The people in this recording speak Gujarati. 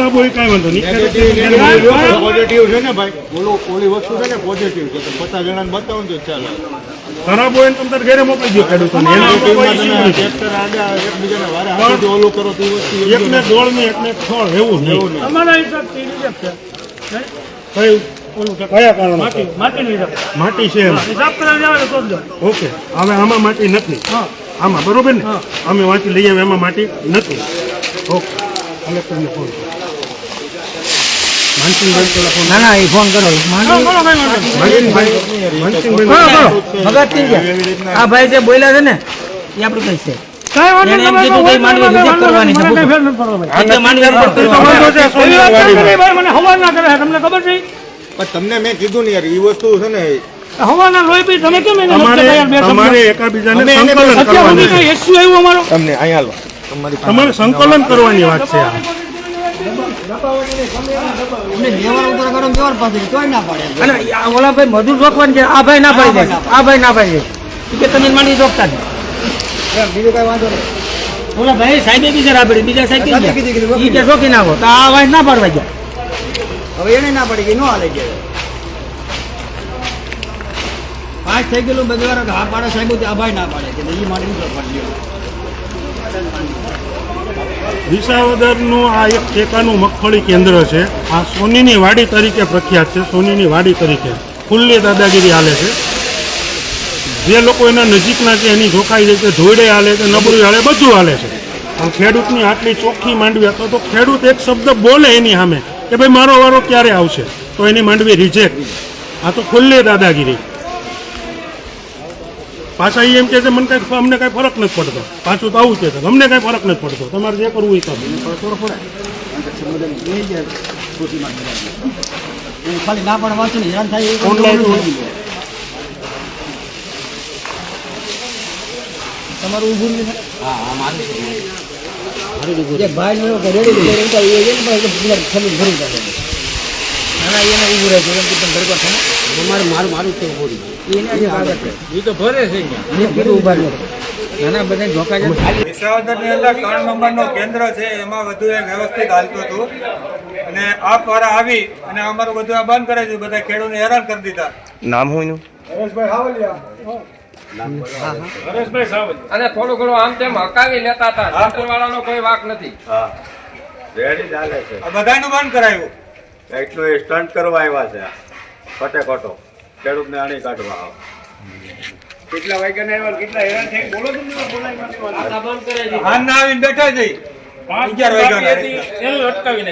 ખરાબ હોય કાંઈ વાંધો નહીં. પોઝિટિવ છે ને ભાઈ, ઓલી વસ્તુ છે ને પોઝિટિવ છે, તો 50 જણાને બતાવો ને તો ચાલે. ખરાબ હોય ને તમે તારે ઘરે મોકલી દો ખેડૂતોને. એનો કોઈ issue નથી. ટ્રેક્ટર આગળ એકબીજાને વારે હાથથી ઓલું કરો તો એ વસ્તુ એકને ગોળ ને એકને ખોળ એવું નહીં. અમારા હિસાબથી રિજેક્ટ છે. કયું ઓલું કે કયા કારણે માટીનો હિસાબ. માટી છે એમ? હિસાબ કરાવી આવે તો જ દો. ઓકે, હવે આમાં માટી નથી. આમાં બરોબર ને? અમે વાંચી લઈ આવે એમાં માટી નથી. ઓકે, કલેક્ટરને ફોન કરો. માનસિંહભાઈ પેલા ફોન. ના એ ફોન કરો. આ ભાઈ જે બોલ્યા છે ને એ આપણું કઈ છે. એને એમ કીધું કે માંડવી રિજેક્ટ કરવાની છે. એટલે માંડવી રિજેક્ટ કરવાની. મને હવા ના કરે તમને ખબર છે? પણ તમને મેં કીધું ને યાર, એ વસ્તુ છે ને હવાના લોહી પી તમે કેમ એને તમારે એકાબીજાને સંકલન કરવાની છે. ઇશ્યુ આવ્યો અમારો. તમને અહીંયા લો તમારે સંકલન કરવાની વાત છે આ. અને ઓલા ભાઈ મજૂર રોકવાનું છે. આ ભાઈ ના પાડી દે. આ ભાઈ ના પાડી દે કે તમે માંડવી રોકતા જ. બીજું કઈ વાંધો નહીં. ઓલા ભાઈ સાહેબે બીજા આપડી બીજા સાહેબ કે રોકી નાખો તો આ વાત ના પાડવા ગયા. હવે એને ના પડી ગઈ નો હાલે ગયા. પાંચ થઈ ગયેલું બધું હા પાડે સાહેબ આ ભાઈ ના પાડે કે એ માંડવી પાડી ગયો. વિસાવદરનું આ એક ટેકાનું મગફળી કેન્દ્ર છે. આ સોનીની વાડી તરીકે પ્રખ્યાત છે. સોનીની વાડી તરીકે ખુલ્લી દાદાગીરી હાલે છે. જે લોકો એના નજીકના છે એની જોખાઈ છે કે ધોઈડે હાલે છે, નબળું હાલે, બધું હાલે છે. પણ ખેડૂતની આટલી ચોખ્ખી માંડવી હતો તો ખેડૂત એક શબ્દ બોલે એની સામે કે ભાઈ મારો વારો ક્યારે આવશે, તો એની માંડવી રિજેક્ટ. આ તો ખુલ્લી દાદાગીરી. પાછા એમ કે છે મને કાંઈ અમને કાંઈ ફરક નથી પડતો. પાછું તો આવું છે અમને કાંઈ ફરક નથી પડતો. તમારે જે કરવું એ કરો. ખાલી ના પણ વાંચું ને હેરાન થાય. ઓનલાઈન તમારું ઊભું નહીં. હા મારું એક ભાઈ નો રેડી ભરી જશે. ના એને ઊભું રહે છે એમ કે તમે ભરકો છો મારું છે ઊભું એને આગળ છે એ તો ભરે છે મેં કીધું ઊભા રહો. નાના બધા ધોકા જાય. વિસાવદરની અંદર 3 નંબરનો કેન્દ્ર છે, એમાં બધું એ વ્યવસ્થિત હાલતું હતું અને આ વાળા આવી અને અમારું બધું આ બંધ કરે છે. બધા ખેડૂતને હેરાન કરી દીધા. નામ હોય નું અને થોડું ઘણું આમ તેમ હકાવી લેતા હતા. સેન્ટર વાળાનો કોઈ વાક નથી. રેડી ચાલે છે. આ બધાનું બંધ કરાયું. એટલું એ સ્ટન્ટ કરવા આવ્યા છે. ખોટે ખોટો ખેડૂતને આણી કાઢવા આવે. કેટલા વાગ્યાના આવ્યા, કેટલા હેરાન થઈ બોલો તમે. બંધ કરે છે. હાલ ના આવીને બેઠા જઈ 11 વાગ્યાના. અટકાવીને